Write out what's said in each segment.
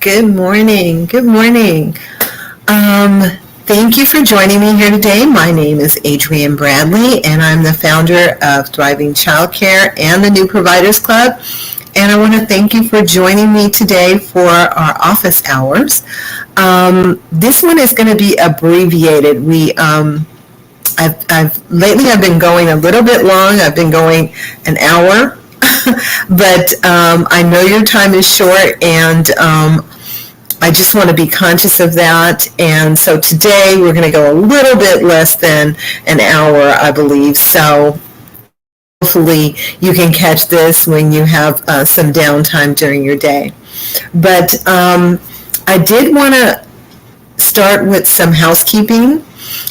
Good morning. Good morning. Thank you for joining me here today. My name is Adrienne Bradley, and I'm the founder of Thriving Childcare and the New Providers Club. And I want to thank you for joining me today for our office hours. This one is going to be abbreviated. I've been going a little bit long. I've been going an hour, but I know your time is short, and I just want to be conscious of that. And so today we're going to go a little bit less than an hour, I believe. So hopefully you can catch this when you have some downtime during your day. But I did want to start with some housekeeping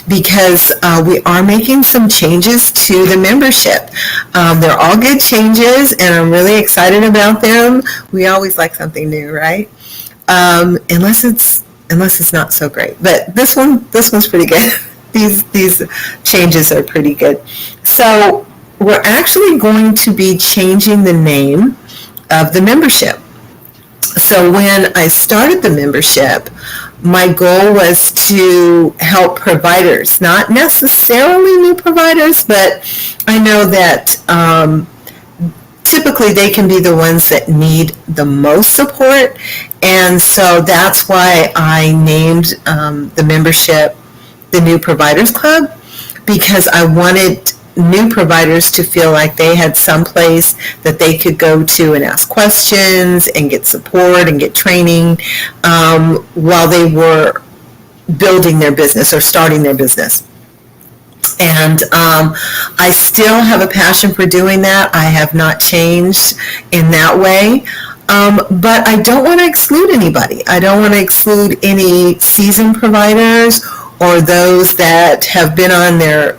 because we are making some changes to the membership. They're all good changes, and I'm really excited about them. We always like something new, right? Unless it's not so great. But this one's pretty good. These changes are pretty good. So we're actually going to be changing the name of the membership. So when I started the membership, my goal was to help providers, not necessarily new providers, but I know that typically they can be the ones that need the most support. And so that's why I named the membership the New Providers Club, because I wanted new providers to feel like they had some place that they could go to and ask questions and get support and get training while they were building their business or starting their business. And I still have a passion for doing that. I have not changed in that way. But I don't want to exclude anybody. I don't want to exclude any seasoned providers or those that have been on the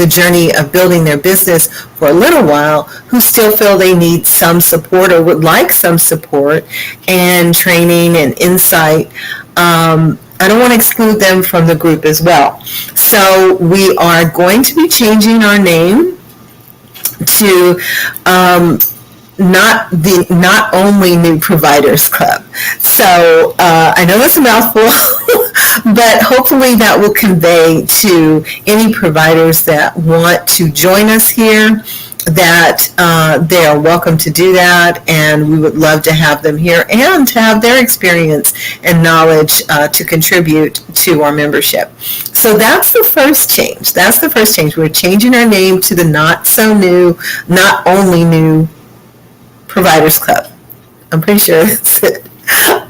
journey of building their business for a little while, who still feel they need some support or would like some support and training and insight. I don't want to exclude them from the group as well. So we are going to be changing our name to not only New Providers Club. So I know that's a mouthful, but hopefully that will convey to any providers that want to join us here that they are welcome to do that, and we would love to have them here and to have their experience and knowledge to contribute to our membership. So that's the first change. We're changing our name to the not so new, not only new Providers Club. I'm pretty sure that's it.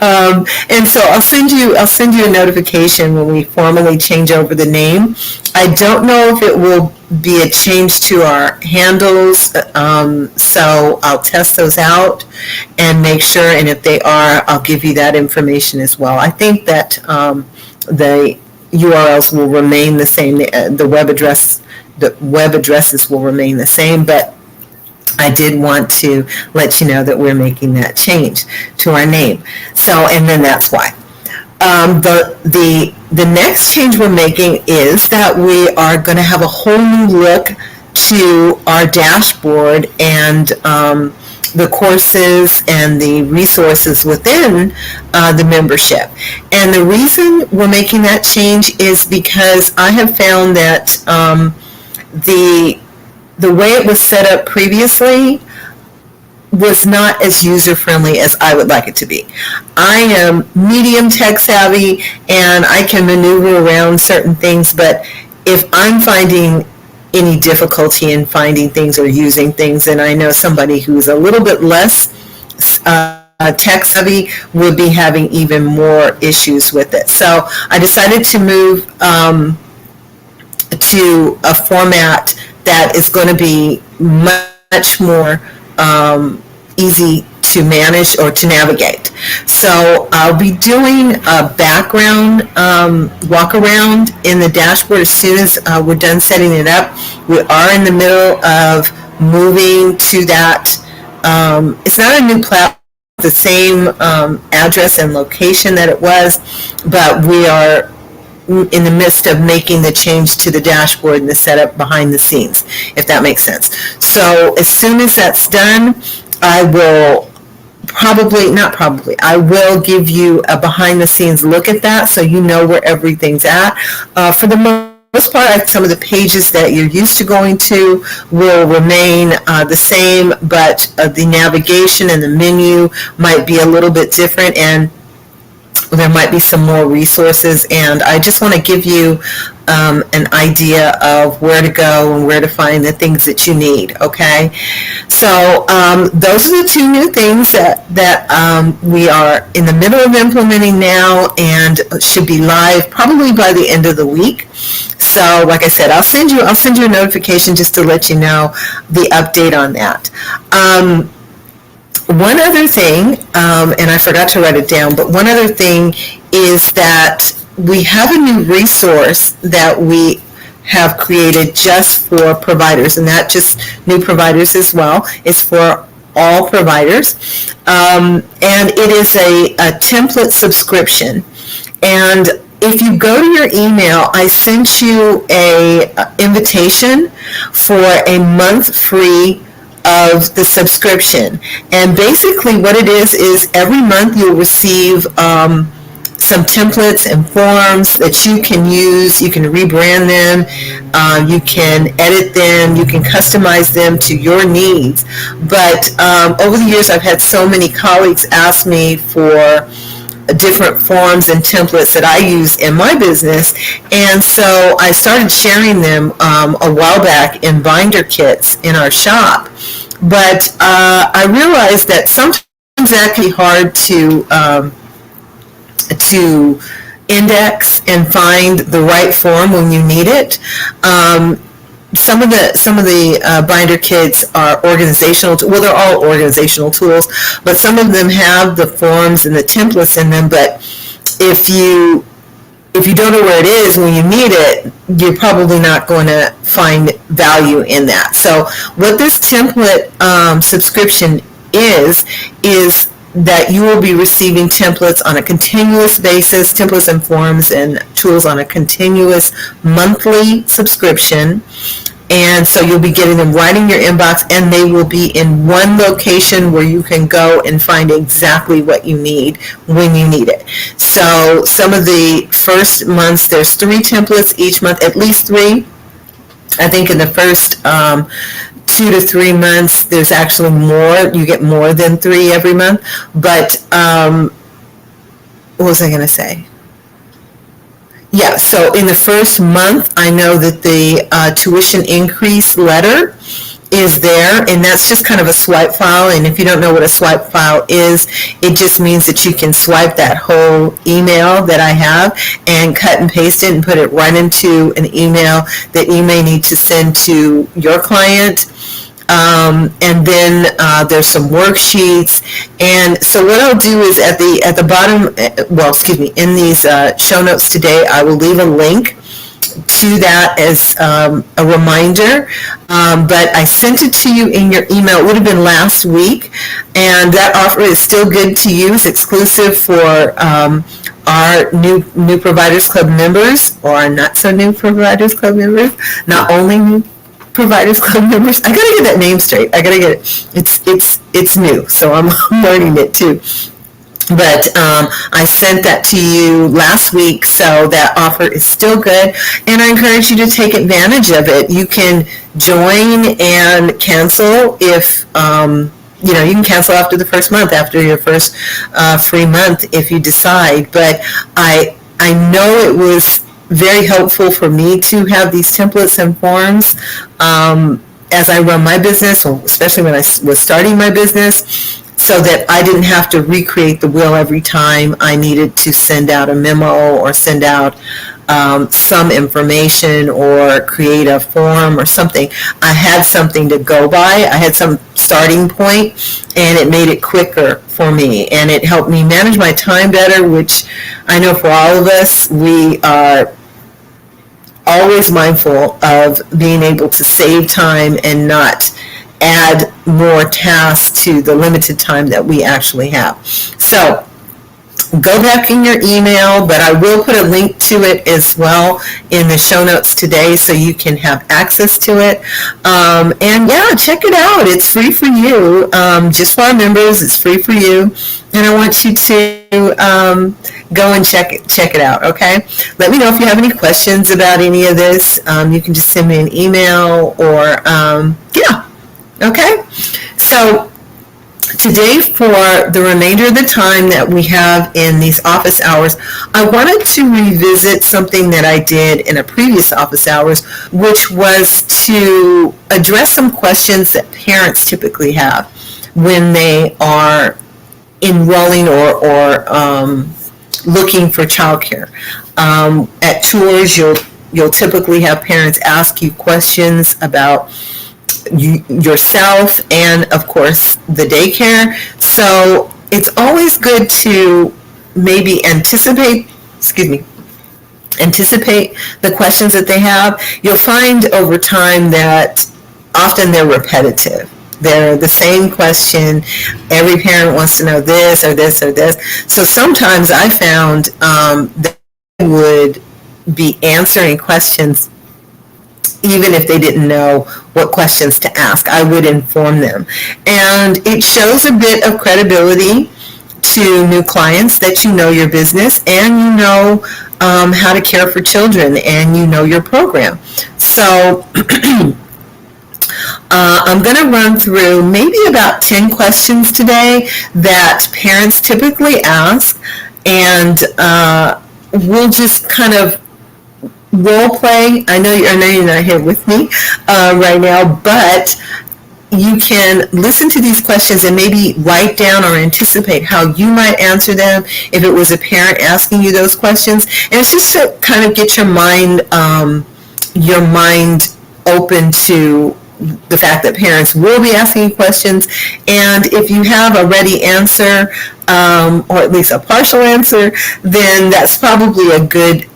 And so I'll send you a notification when we formally change over the name. I don't know if it will be a change to our handles, so I'll test those out and make sure, and if they are, I'll give you that information as well. I think that the URLs will remain the same, the web addresses will remain the same, but I did want to let you know that we're making that change to our name. So, and then that's why. The next change we're making is that we are going to have a whole new look to our dashboard and the courses and the resources within the membership. And the reason we're making that change is because I have found that the way it was set up previously was not as user-friendly as I would like it to be. I am medium tech-savvy, and I can maneuver around certain things, but if I'm finding any difficulty in finding things or using things, then I know somebody who's a little bit less tech-savvy would be having even more issues with it. So I decided to move to a format that is going to be much more easy to manage or to navigate. So I'll be doing a background walk around in the dashboard as soon as we're done setting it up. We are in the middle of moving to that. It's not a new platform, the same address and location that it was, but we are in the midst of making the change to the dashboard and the setup behind the scenes, if that makes sense. So as soon as that's done, I will I will give you a behind the scenes look at that so you know where everything's at. For the most part, some of the pages that you're used to going to will remain the same, but the navigation and the menu might be a little bit different, and there might be some more resources, and I just want to give you an idea of where to go and where to find the things that you need, okay? So those are the two new things that we are in the middle of implementing now and should be live probably by the end of the week. So like I said, I'll send you a notification just to let you know the update on that. One other thing, and I forgot to write it down, but one other thing is that we have a new resource that we have created just for providers, and not just new providers as well. It's for all providers, and it is a template subscription. And if you go to your email, I sent you a invitation for a month free of the subscription. And basically what it is every month you'll receive some templates and forms that you can use. You can rebrand them, you can edit them, you can customize them to your needs. But over the years I've had so many colleagues ask me for different forms and templates that I use in my business, and so I started sharing them a while back in binder kits in our shop. But I realized that sometimes that can be hard to index and find the right form when you need it. Some of the binder kits are organizational. Well, they're all organizational tools, but some of them have the forms and the templates in them. But if you don't know where it is when you need it, you're probably not going to find value in that. So what this template subscription is that you will be receiving templates on a continuous basis, templates and forms and tools on a continuous monthly subscription. And so you'll be getting them right in your inbox, and they will be in one location where you can go and find exactly what you need when you need it. So some of the first months, there's 3 templates each month, at least 3. I think in the first 2 to 3 months, there's actually more. You get more than 3 every month. But what was I going to say? Yeah, so in the first month, I know that the tuition increase letter is there, and that's just kind of a swipe file. And if you don't know what a swipe file is, it just means that you can swipe that whole email that I have and cut and paste it and put it right into an email that you may need to send to your client. And then there's some worksheets. And so what I'll do is at the bottom, in these show notes today, I will leave a link to that as a reminder. But I sent it to you in your email. It would have been last week, and that offer is still good to use, exclusive for our new Providers Club members, or our not so new Providers Club members, not only new Providers Club members. I gotta get that name straight. I gotta get it. It's new, so I'm learning it too. But I sent that to you last week, so that offer is still good, and I encourage you to take advantage of it. You can join and cancel if you can cancel after the first month, after your first free month if you decide. But I know it was very helpful for me to have these templates and forms as I run my business, especially when I was starting my business, so that I didn't have to recreate the wheel every time I needed to send out a memo or send out some information or create a form or something. I had something to go by. I had some starting point, and it made it quicker for me, and it helped me manage my time better, which I know for all of us, we are always mindful of being able to save time and not add more tasks to the limited time that we actually have. So go back in your email, but I will put a link to it as well in the show notes today so you can have access to it. And yeah, check it out. It's free for you. Just for our members, it's free for you. And I want you to go and check it out, okay? Let me know if you have any questions about any of this. You can just send me an email or, yeah, okay? So today, for the remainder of the time that we have in these office hours, I wanted to revisit something that I did in a previous office hours, which was to address some questions that parents typically have when they are enrolling or looking for childcare. At tours, you'll typically have parents ask you questions about yourself and, of course, the daycare. So it's always good to maybe anticipate the questions that they have. You'll find over time that often they're repetitive. They're the same question. Every parent wants to know this or this or this. So sometimes I found that they would be answering questions even if they didn't know what questions to ask. I would inform them. And it shows a bit of credibility to new clients that you know your business and you know how to care for children and you know your program. So I'm going to run through maybe about 10 questions today that parents typically ask, and we'll just kind of role play. I know you're not here with me right now, but you can listen to these questions and maybe write down or anticipate how you might answer them if it was a parent asking you those questions. And it's just to kind of get your mind open to the fact that parents will be asking questions, and if you have a ready answer or at least a partial answer, then that's probably a good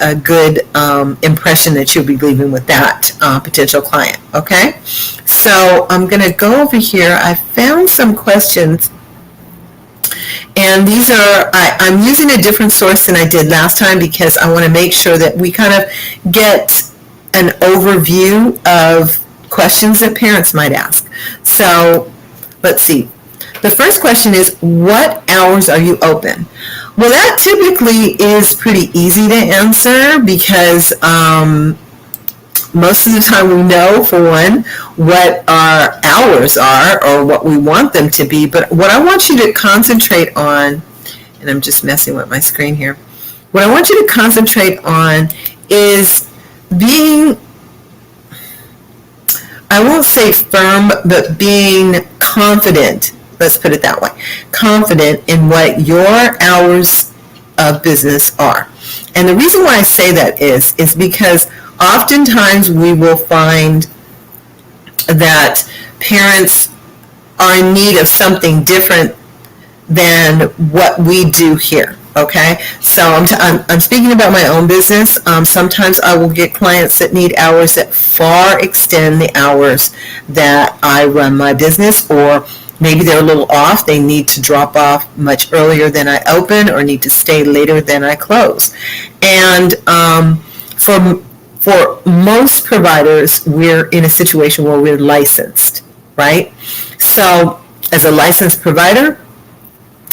impression that you'll be leaving with that potential client. Okay, so I'm going to go over here. I found some questions, and these are I'm using a different source than I did last time because I want to make sure that we kind of get an overview of questions that parents might ask. So let's see. The first question is, what hours are you open? Well, that typically is pretty easy to answer because most of the time we know, for one, what our hours are or what we want them to be. But what I want you to concentrate on, and I'm just messing with my screen here, what I want you to concentrate on is being, I won't say firm, but being confident. Let's put it that way. Confident in what your hours of business are. And the reason why I say that is because oftentimes we will find that parents are in need of something different than what we do here. Okay, so I'm speaking about my own business. Sometimes I will get clients that need hours that far extend the hours that I run my business, or maybe they're a little off. They need to drop off much earlier than I open or need to stay later than I close. And for most providers, we're in a situation where we're licensed, right? So as a licensed provider,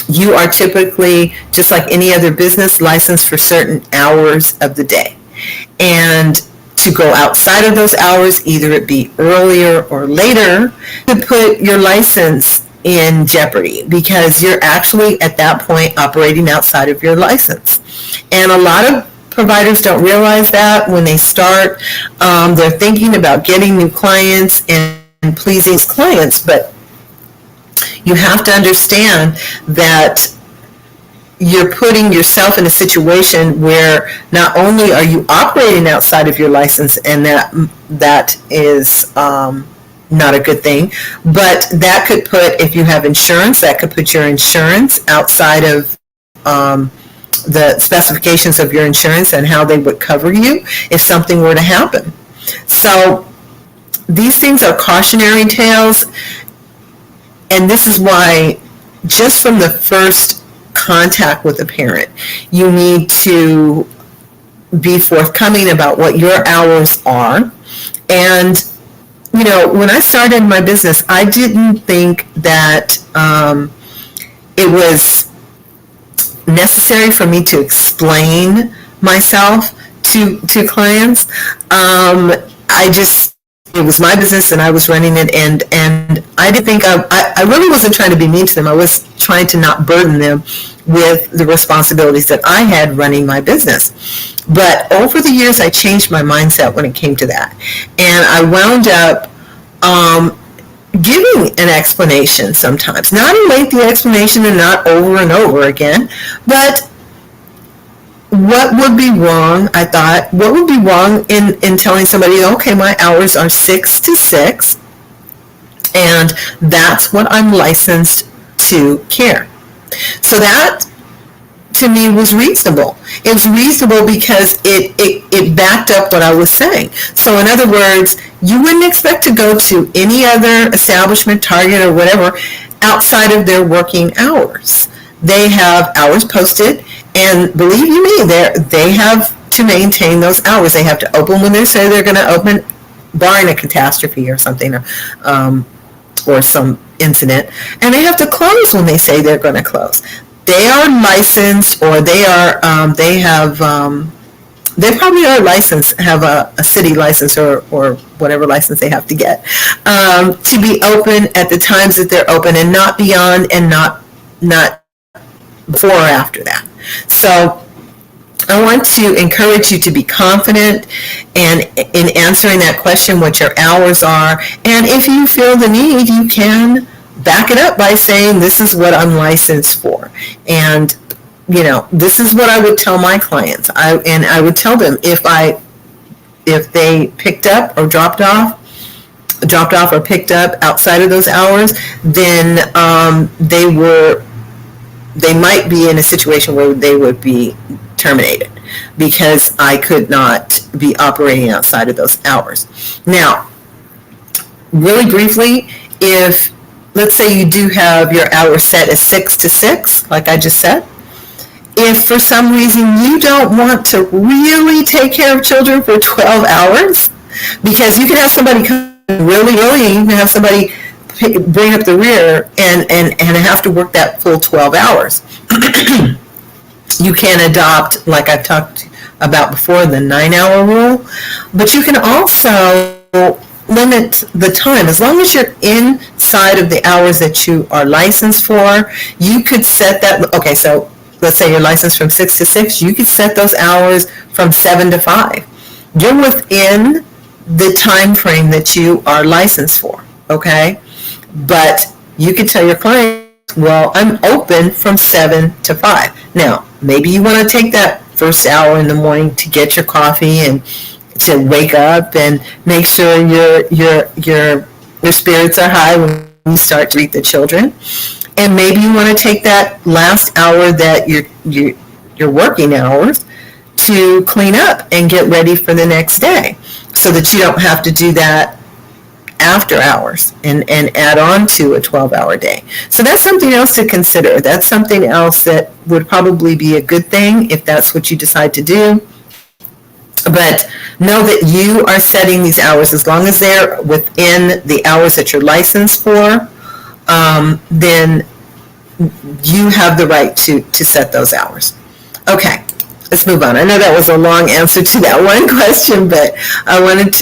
you are typically, just like any other business, licensed for certain hours of the day. And to go outside of those hours, either it be earlier or later, could put your license in jeopardy because you're actually at that point operating outside of your license. And a lot of providers don't realize that when they start. They're thinking about getting new clients and pleasing clients, but you have to understand that you're putting yourself in a situation where not only are you operating outside of your license, and that is not a good thing, but that could put, if you have insurance, that could put your insurance outside of the specifications of your insurance and how they would cover you if something were to happen. So these things are cautionary tales. And this is why, just from the first contact with a parent. You need to be forthcoming about what your hours are. And, when I started my business, I didn't think that it was necessary for me to explain myself to clients. It was my business and I was running it, and I didn't think I really wasn't trying to be mean to them. I was trying to not burden them with the responsibilities that I had running my business. But over the years, I changed my mindset when it came to that. And I wound up giving an explanation sometimes. Not a lengthy explanation and not over and over again, but what would be wrong, I thought, what would be wrong in telling somebody, okay, my hours are 6 to 6, and that's what I'm licensed to care. So that, to me, was reasonable. It was reasonable because it backed up what I was saying. So in other words, you wouldn't expect to go to any other establishment, Target or whatever, outside of their working hours. They have hours posted, and believe you me, they have to maintain those hours. They have to open when they say they're going to open, barring a catastrophe or something, or some incident, and they have to close when they say they're going to close. They are licensed, or they probably are licensed, have a city license or whatever license they have to get, to be open at the times that they're open, and not beyond, and not before or after that. So I want to encourage you to be confident and in answering that question, what your hours are. And if you feel the need, you can back it up by saying, this is what I'm licensed for. And, this is what I would tell my clients. I would tell them if they picked up or dropped off or picked up outside of those hours, then they might be in a situation where they would be terminated because I could not be operating outside of those hours. Now, really briefly, if let's say you do have your hours set as 6 to 6, like I just said, if for some reason you don't want to really take care of children for 12 hours, because you can have somebody come really early, and you can have somebody bring up the rear and have to work that full 12 hours. You can adopt, like I've talked about before, the 9-hour rule, but you can also limit the time. As long as you're inside of the hours that you are licensed for, you could set that. Okay, so let's say you're licensed from 6 to 6, you could set those hours from 7 to 5. You're within the time frame that you are licensed for, okay? But you could tell your client, well, I'm open from 7 to 5. Now, maybe you want to take that first hour in the morning to get your coffee and to wake up and make sure your spirits are high when you start to greet the children. And maybe you want to take that last hour that your working hours to clean up and get ready for the next day, so that you don't have to do that after hours and add on to a 12-hour day. So that's something else to consider. That's something else that would probably be a good thing if that's what you decide to do. But know that you are setting these hours. As long as they're within the hours that you're licensed for, then you have the right to set those hours. Okay, let's move on. I know that was a long answer to that one question, but I wanted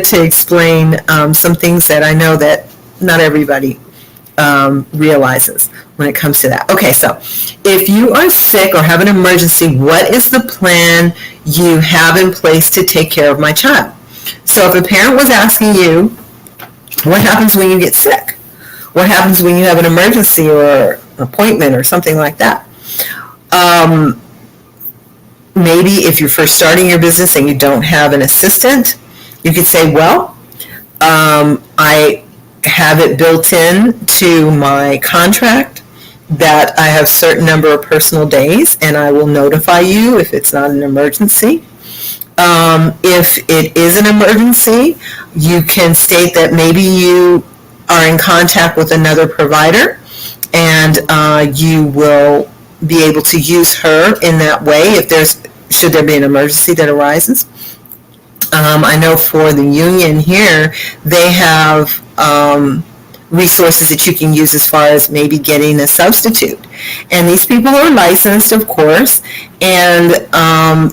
to explain some things that I know that not everybody realizes when it comes to that. Okay, so if you are sick or have an emergency, what is the plan you have in place to take care of my child? So if a parent was asking you, what happens when you get sick? What happens when you have an emergency or an appointment or something like that? Maybe if you're first starting your business and you don't have an assistant, you could say, well, I have it built in to my contract that I have a certain number of personal days, and I will notify you if it's not an emergency. If it is an emergency, you can state that maybe you are in contact with another provider, and you will be able to use her in that way if should there be an emergency that arises. I know for the union here, they have resources that you can use as far as maybe getting a substitute. And these people are licensed, of course, and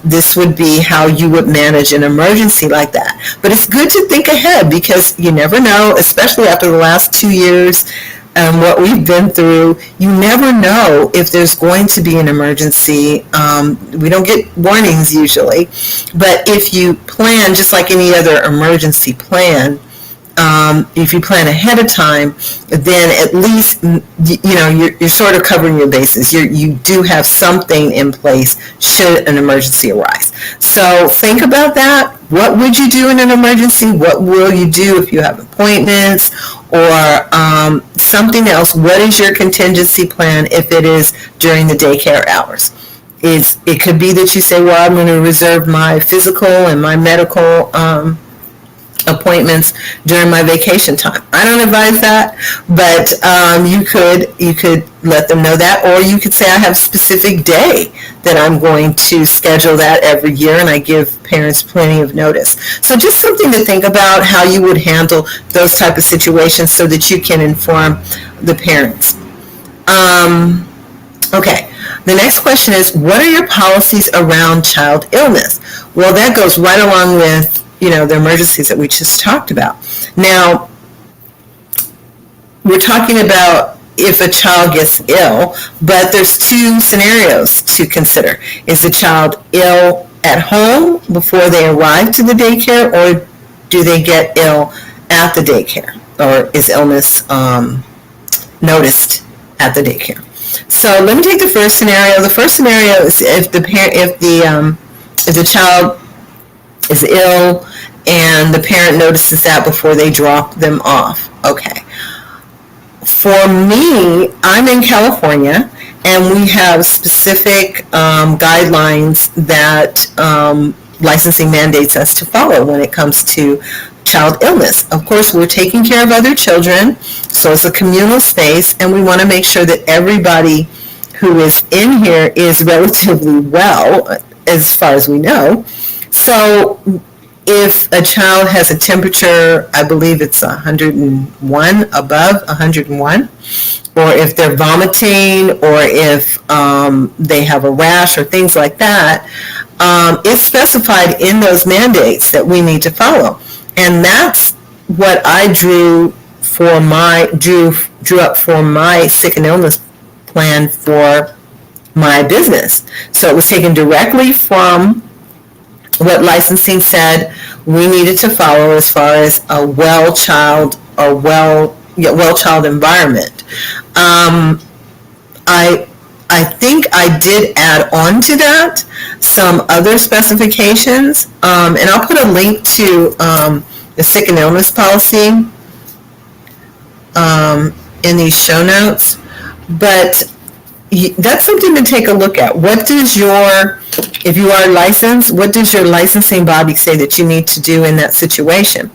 this would be how you would manage an emergency like that. But it's good to think ahead because you never know, especially after the last 2 years and what we've been through, you never know if there's going to be an emergency. We don't get warnings usually, but if you plan just like any other emergency plan, if you plan ahead of time, then at least you're sort of covering your bases. You do have something in place should an emergency arise. So think about that. What would you do in an emergency? What will you do if you have appointments or something else? What is your contingency plan if it is during the daycare hours? It could be that you say, well, I'm going to reserve my physical and my medical appointments during my vacation time. I don't advise that, but you could let them know that, or you could say I have a specific day that I'm going to schedule that every year, and I give parents plenty of notice. So just something to think about how you would handle those type of situations so that you can inform the parents. Okay, the next question is, what are your policies around child illness? Well, that goes right along with the emergencies that we just talked about. Now, we're talking about if a child gets ill, but there's two scenarios to consider. Is the child ill at home before they arrive to the daycare, or do they get ill at the daycare, or is illness noticed at the daycare? So let me take the first scenario. The first scenario is if the child is ill and the parent notices that before they drop them off. Okay. For me, I'm in California, and we have specific guidelines that licensing mandates us to follow when it comes to child illness. Of course, we're taking care of other children, so it's a communal space, and we want to make sure that everybody who is in here is relatively well, as far as we know. So if a child has a temperature, I believe it's 101, above 101, or if they're vomiting, or if they have a rash or things like that, it's specified in those mandates that we need to follow. And that's what I drew up for my sick and illness plan for my business. So it was taken directly from what licensing said we needed to follow as far as a well child environment. I think I did add on to that some other specifications, and I'll put a link to the sick and illness policy in these show notes. But that's something to take a look at. If you are licensed, what does your licensing body say that you need to do in that situation?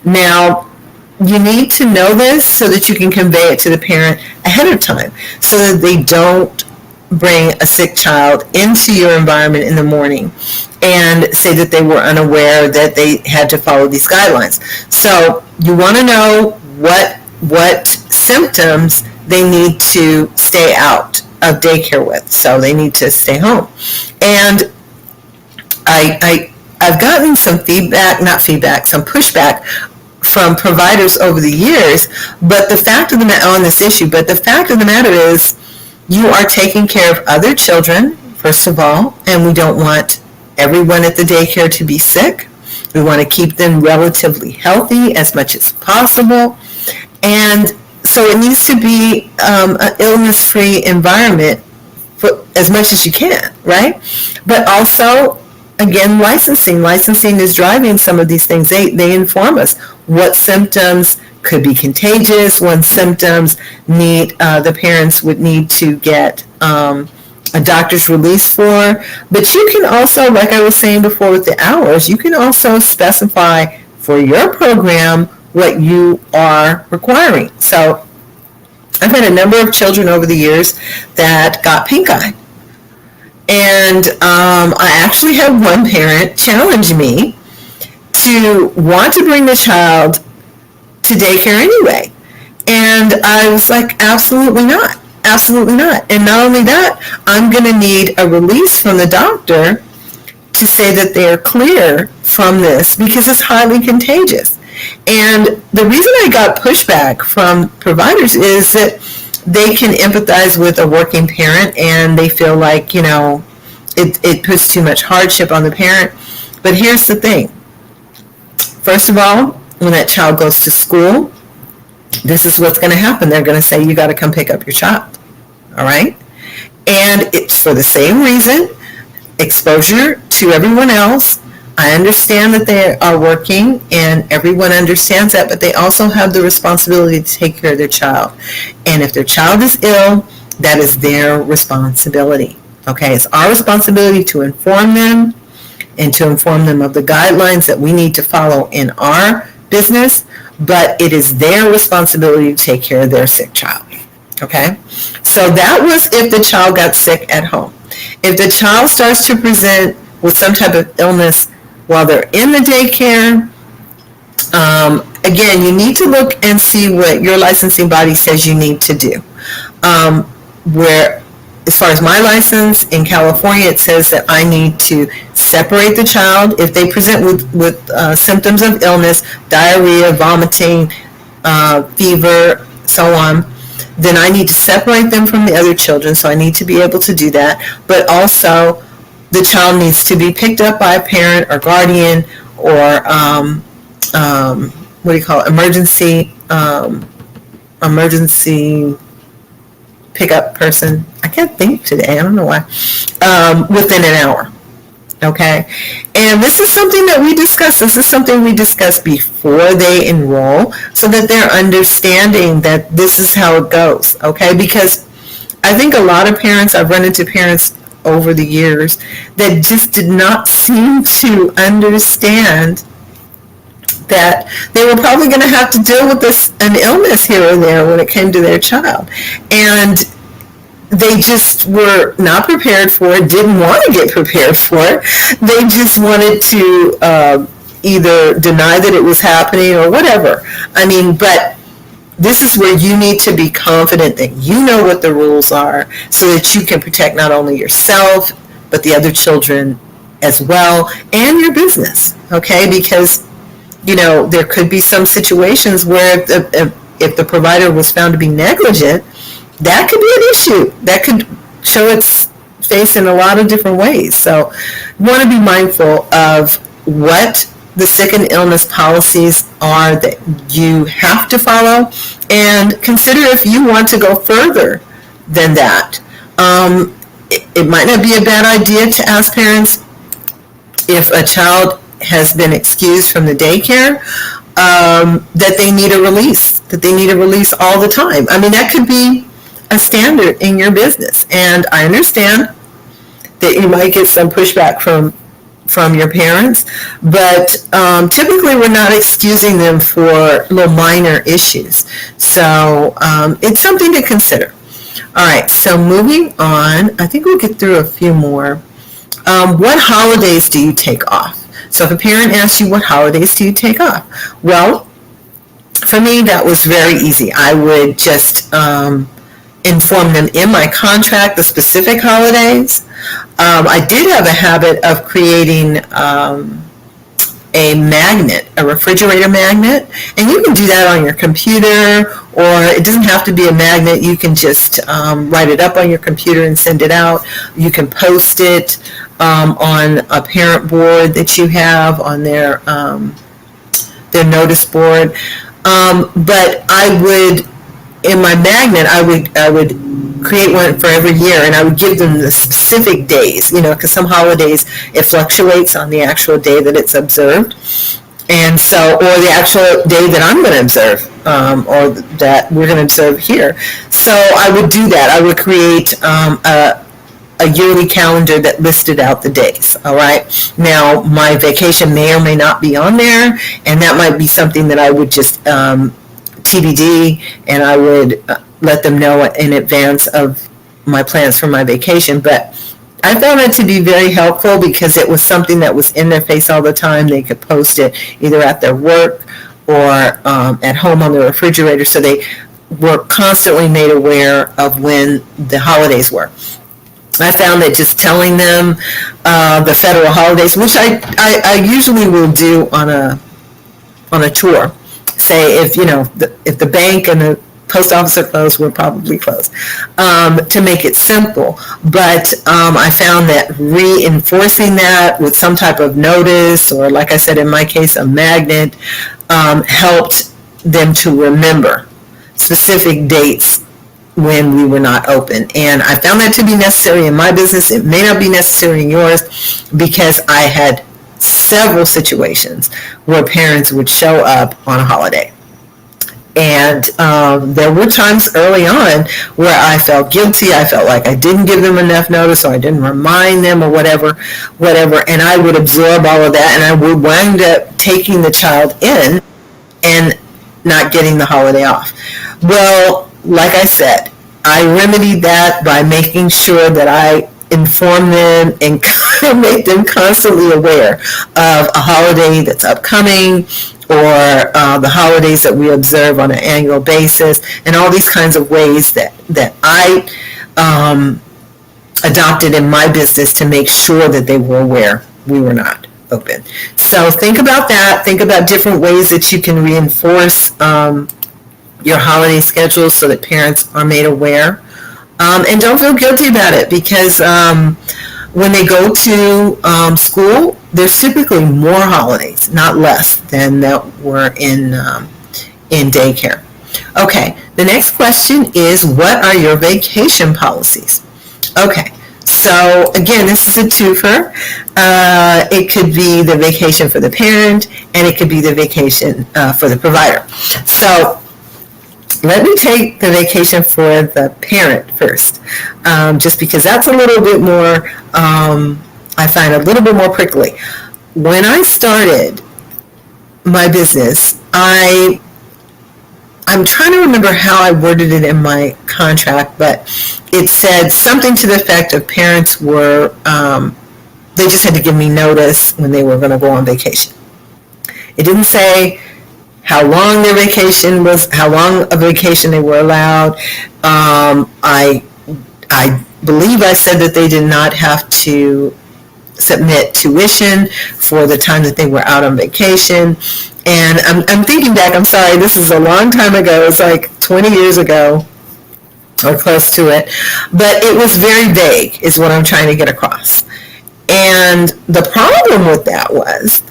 Now, you need to know this so that you can convey it to the parent ahead of time so that they don't bring a sick child into your environment in the morning and say that they were unaware that they had to follow these guidelines. So you want to know what symptoms they need to stay out of daycare with. So they need to stay home. And I've gotten some some pushback from providers over the years, but the fact of the matter on this issue, but the fact of the matter is you are taking care of other children, first of all, and we don't want everyone at the daycare to be sick. We want to keep them relatively healthy as much as possible. And so it needs to be an illness-free environment for as much as you can, right? But also, again, licensing. Licensing is driving some of these things. They inform us what symptoms could be contagious, what symptoms the parents would need to get a doctor's release for. But you can also, like I was saying before with the hours, you can also specify for your program what you are requiring. So I've had a number of children over the years that got pink eye. And I actually had one parent challenge me to want to bring the child to daycare anyway. And I was like, absolutely not. Absolutely not. And not only that, I'm going to need a release from the doctor to say that they're clear from this because it's highly contagious. And the reason I got pushback from providers is that they can empathize with a working parent and they feel like, it puts too much hardship on the parent. But here's the thing. First of all, when that child goes to school, this is what's going to happen. They're going to say, you got to come pick up your child. All right? And it's for the same reason, exposure to everyone else. I understand that they are working and everyone understands that, but they also have the responsibility to take care of their child. And if their child is ill, that is their responsibility. Okay? It's our responsibility to inform them and to inform them of the guidelines that we need to follow in our business, but it is their responsibility to take care of their sick child. Okay? So that was if the child got sick at home. If the child starts to present with some type of illness while they're in the daycare, again, you need to look and see what your licensing body says you need to do. Where, as far as my license in California, it says that I need to separate the child if they present with symptoms of illness, diarrhea, vomiting, fever, so on. Then I need to separate them from the other children, so I need to be able to do that. But also, the child needs to be picked up by a parent or guardian or emergency pickup person. I can't think today. I don't know why. Within an hour. Okay? And this is something that we discuss. This is something we discuss before they enroll so that they're understanding that this is how it goes. Okay? Because I think a lot of parents, I've run into parents over the years that just did not seem to understand that they were probably going to have to deal with an illness here or there when it came to their child. And they just were not prepared for it, didn't want to get prepared for it. They just wanted to either deny that it was happening or whatever. I mean, but this is where you need to be confident that you know what the rules are so that you can protect not only yourself, but the other children as well, and your business, okay? Because, there could be some situations where if the provider was found to be negligent, that could be an issue. That could show its face in a lot of different ways. So you want to be mindful of what the sick and illness policies are that you have to follow, and consider if you want to go further than that. It might not be a bad idea to ask parents if a child has been excused from the daycare, that they need a release all the time. I mean, that could be a standard in your business, and I understand that you might get some pushback from your parents, but typically we're not excusing them for little minor issues. So it's something to consider. All right, so moving on, I think we'll get through a few more. What holidays do you take off? So if a parent asks you, what holidays do you take off? Well, for me, that was very easy. I would just inform them in my contract the specific holidays. I did have a habit of creating a magnet, a refrigerator magnet, and you can do that on your computer, or it doesn't have to be a magnet. You can just write it up on your computer and send it out. You can post it on a parent board that you have on their notice board. But I would, in my magnet, I would create one for every year, and I would give them the specific days, because some holidays it fluctuates on the actual day that it's observed, and so, or the actual day that I'm going to observe, or that we're going to observe here. So I would do that. I would create a yearly calendar that listed out the days. All right. Now, my vacation may or may not be on there, and that might be something that I would just TBD, and I would let them know in advance of my plans for my vacation. But I found it to be very helpful because it was something that was in their face all the time. They could post it either at their work or at home on the refrigerator, so they were constantly made aware of when the holidays were. I found that just telling them the federal holidays, which I usually will do on a tour. Say if if the bank and the post office are closed, we're probably closed, to make it simple. But I found that reinforcing that with some type of notice, or like I said, in my case, a magnet, helped them to remember specific dates when we were not open. And I found that to be necessary in my business. It may not be necessary in yours, because I had several situations where parents would show up on a holiday. And there were times early on where I felt guilty. I felt like I didn't give them enough notice, or I didn't remind them, or whatever. And I would absorb all of that, and I would wind up taking the child in and not getting the holiday off. Well, like I said, I remedied that by making sure that I inform them and make them constantly aware of a holiday that's upcoming, or the holidays that we observe on an annual basis, and all these kinds of ways that I adopted in my business to make sure that they were aware we were not open. So think about that. Think about different ways that you can reinforce your holiday schedule so that parents are made aware. And don't feel guilty about it, because when they go to school, there's typically more holidays, not less, than that were in daycare. Okay, the next question is, what are your vacation policies? Okay, so again, this is a twofer. It could be the vacation for the parent, and it could be the vacation for the provider. So let me take the vacation for the parent first, just because that's a little bit more, I find a little bit more prickly. When I started my business, I'm trying to remember how I worded it in my contract, but it said something to the effect of parents were, they just had to give me notice when they were going to go on vacation. It didn't say how long their vacation was, how long a vacation they were allowed. I believe I said that they did not have to submit tuition for the time that they were out on vacation. And I'm thinking back, I'm sorry, this is a long time ago. It's like 20 years ago or close to it. But it was very vague, is what I'm trying to get across. And the problem with that was,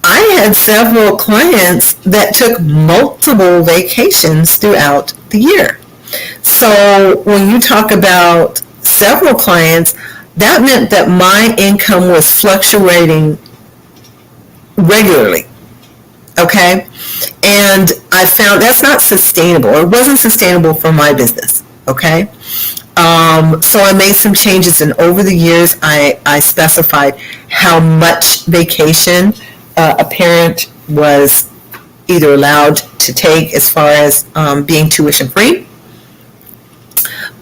I had several clients that took multiple vacations throughout the year. So when you talk about several clients, that meant that my income was fluctuating regularly. Okay? And I found that's not sustainable. It wasn't sustainable for my business. Okay? So I made some changes, and over the years, I specified how much vacation a parent was either allowed to take, as far as being tuition free.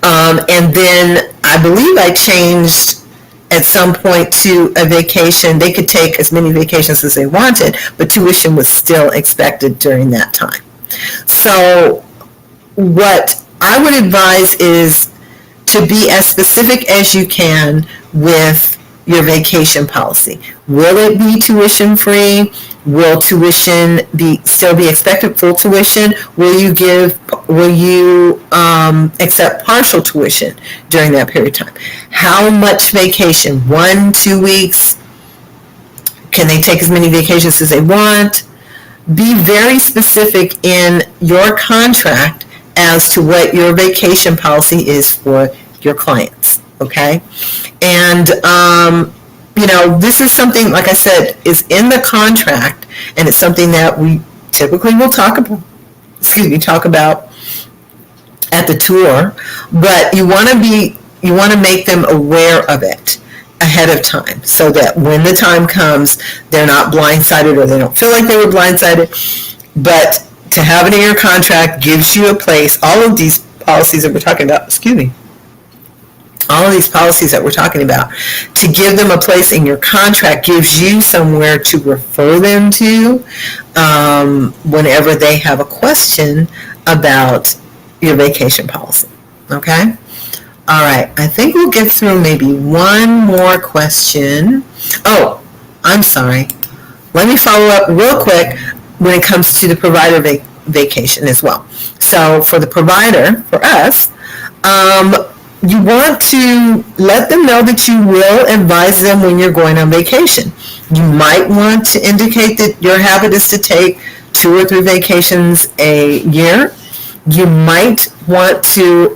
And then I believe I changed at some point to a vacation. They could take as many vacations as they wanted, but tuition was still expected during that time. So what I would advise is to be as specific as you can with your vacation policy. Will it be tuition free? Will tuition still be expected, full tuition? Will you accept partial tuition during that period of time? How much vacation? 1, 2 weeks? Can they take as many vacations as they want? Be very specific in your contract as to what your vacation policy is for your clients, okay? And this is something, like I said, is in the contract, and it's something that we typically will talk about at the tour, but you want to make them aware of it ahead of time, so that when the time comes, they're not blindsided, or they don't feel like they were blindsided. But to have it in your contract gives you a place. All of these policies that we're talking about, all of these policies that we're talking about, to give them a place in your contract gives you somewhere to refer them to whenever they have a question about your vacation policy. Okay? All right. I think we'll get through maybe one more question. Oh, I'm sorry. Let me follow up real quick when it comes to the provider vacation as well. So for the provider, for us, you want to let them know that you will advise them when you're going on vacation. You might want to indicate that your habit is to take 2 or 3 vacations a year. You might want to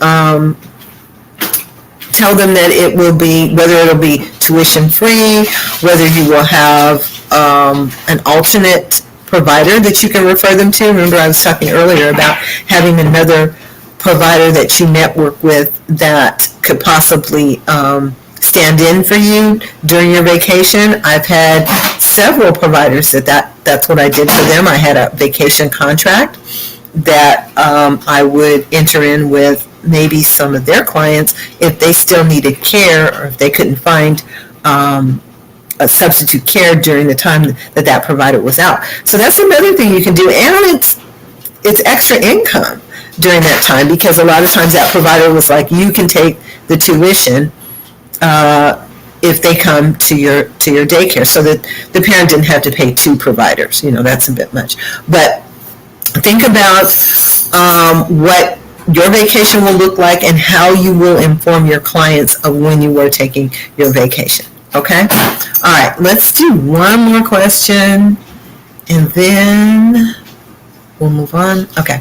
tell them that it will be, whether it'll be tuition free, whether you will have an alternate provider that you can refer them to. Remember, I was talking earlier about having another provider that you network with that could possibly stand in for you during your vacation. I've had several providers that's what I did for them. I had a vacation contract that I would enter in with maybe some of their clients if they still needed care, or if they couldn't find a substitute care during the time that provider was out. So that's another thing you can do, and it's extra income during that time, because a lot of times that provider was like, you can take the tuition if they come to your daycare, so that the parent didn't have to pay 2 providers. That's a bit much. But think about what your vacation will look like and how you will inform your clients of when you were taking your vacation. Okay? All right, let's do one more question, and then we'll move on. Okay.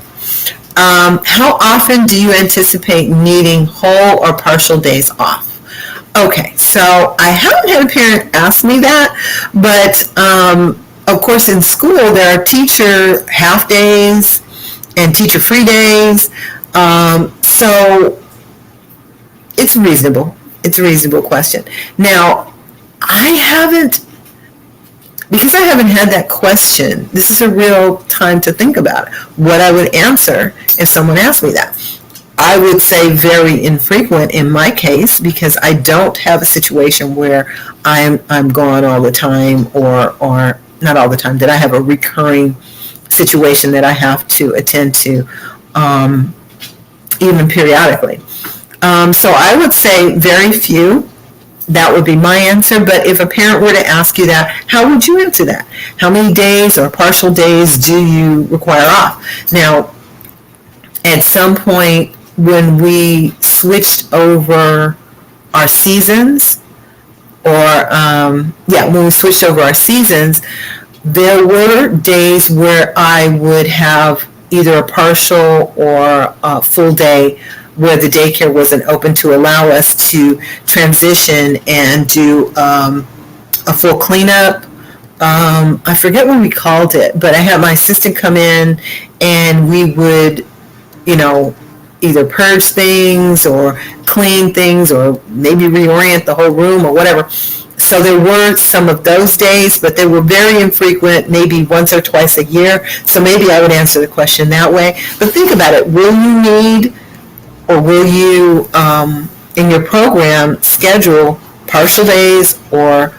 How often do you anticipate needing whole or partial days off? Okay, so I haven't had a parent ask me that, but of course in school there are teacher half days and teacher free days, so it's reasonable. It's a reasonable question. Now, because I haven't had that question, this is a real time to think about it, what I would answer if someone asked me that. I would say very infrequent in my case, because I don't have a situation where I'm gone all the time, or not all the time, that I have a recurring situation that I have to attend to even periodically. So I would say very few. That would be my answer. But if a parent were to ask you that, how would you answer that? How many days or partial days do you require off? Now, at some point when we switched over our seasons, when we switched over our seasons, there were days where I would have either a partial or a full day where the daycare wasn't open, to allow us to transition and do a full cleanup. I forget what we called it, but I had my assistant come in, and we would, either purge things or clean things, or maybe reorient the whole room or whatever. So there were some of those days, but they were very infrequent, maybe once or twice a year. So maybe I would answer the question that way. But think about it. Will you need, or will you, in your program, schedule partial days or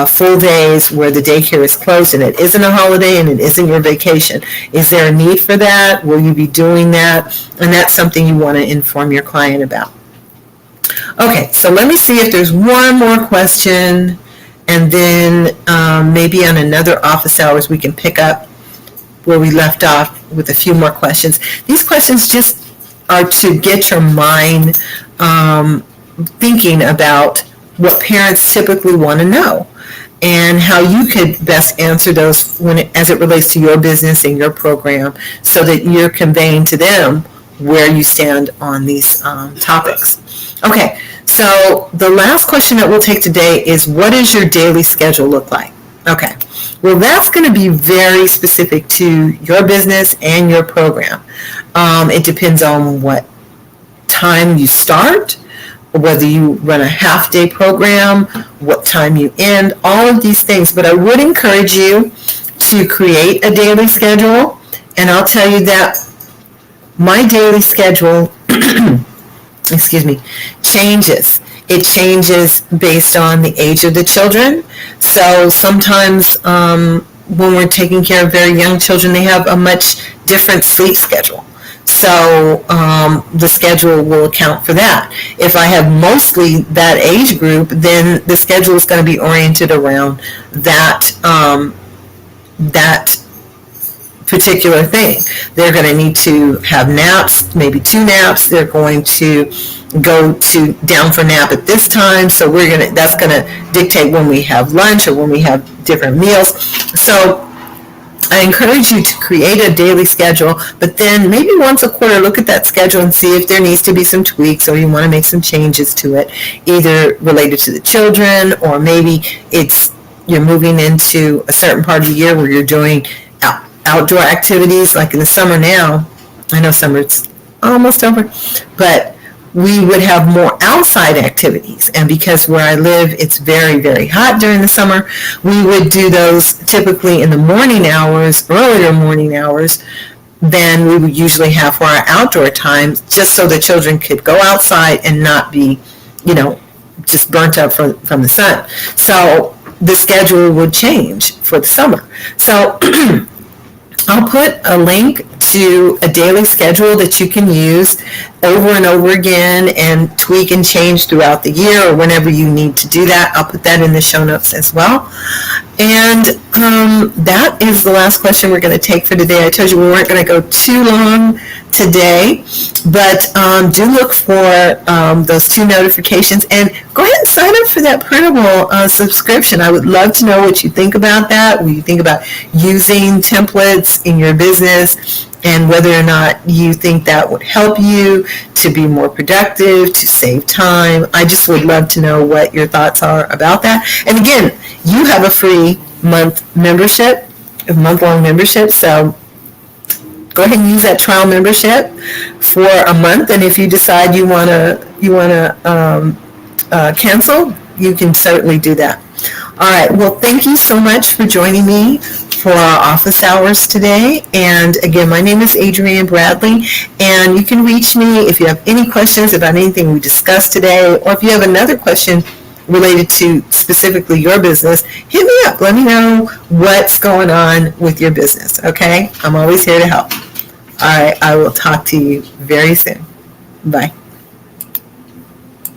full days where the daycare is closed and it isn't a holiday and it isn't your vacation? Is there a need for that? Will you be doing that? And that's something you want to inform your client about. Okay, so let me see if there's one more question, and then maybe on another office hours we can pick up where we left off with a few more questions. These questions just are to get your mind thinking about what parents typically want to know, and how you could best answer those as it relates to your business and your program, so that you're conveying to them where you stand on these topics. Okay, so the last question that we'll take today is, what does your daily schedule look like? Okay, well, that's going to be very specific to your business and your program. It depends on what time you start, whether you run a half-day program, what time you end, all of these things. But I would encourage you to create a daily schedule, and I'll tell you that my daily schedule changes. It changes based on the age of the children. So sometimes when we're taking care of very young children, they have a much different sleep schedule. So the schedule will account for that. If I have mostly that age group, then the schedule is going to be oriented around that that particular thing. They're going to need to have naps, maybe 2 naps. They're going to go to down for nap at this time. So that's going to dictate when we have lunch or when we have different meals. So I encourage you to create a daily schedule, but then maybe once a quarter look at that schedule and see if there needs to be some tweaks or you want to make some changes to it, either related to the children or maybe you're moving into a certain part of the year where you're doing outdoor activities, like in the summer now. I know summer's almost over, but we would have more outside activities. And because where I live, it's very, very hot during the summer, we would do those typically in the morning hours, earlier morning hours, than we would usually have for our outdoor time, just so the children could go outside and not be, just burnt up from the sun. So the schedule would change for the summer. So I'll put a link to a daily schedule that you can use over and over again and tweak and change throughout the year or whenever you need to do that. I'll put that in the show notes as well. And that is the last question we're going to take for today. I told you we weren't going to go too long today, but do look for those 2 notifications and go ahead and sign up for that printable subscription. I would love to know what you think about that, what you think about using templates in your business, and whether or not you think that would help you to be more productive, to save time. I just would love to know what your thoughts are about that. And again, you have a free month-long membership, so go ahead and use that trial membership for a month. And if you decide you want to cancel, you can certainly do that. All right. Well, thank you so much for joining me for our office hours today. And again, my name is Adrienne Bradley, and you can reach me if you have any questions about anything we discussed today, or if you have another question related to specifically your business, hit me up. Let me know what's going on with your business, okay? I'm always here to help. All right, I will talk to you very soon. Bye.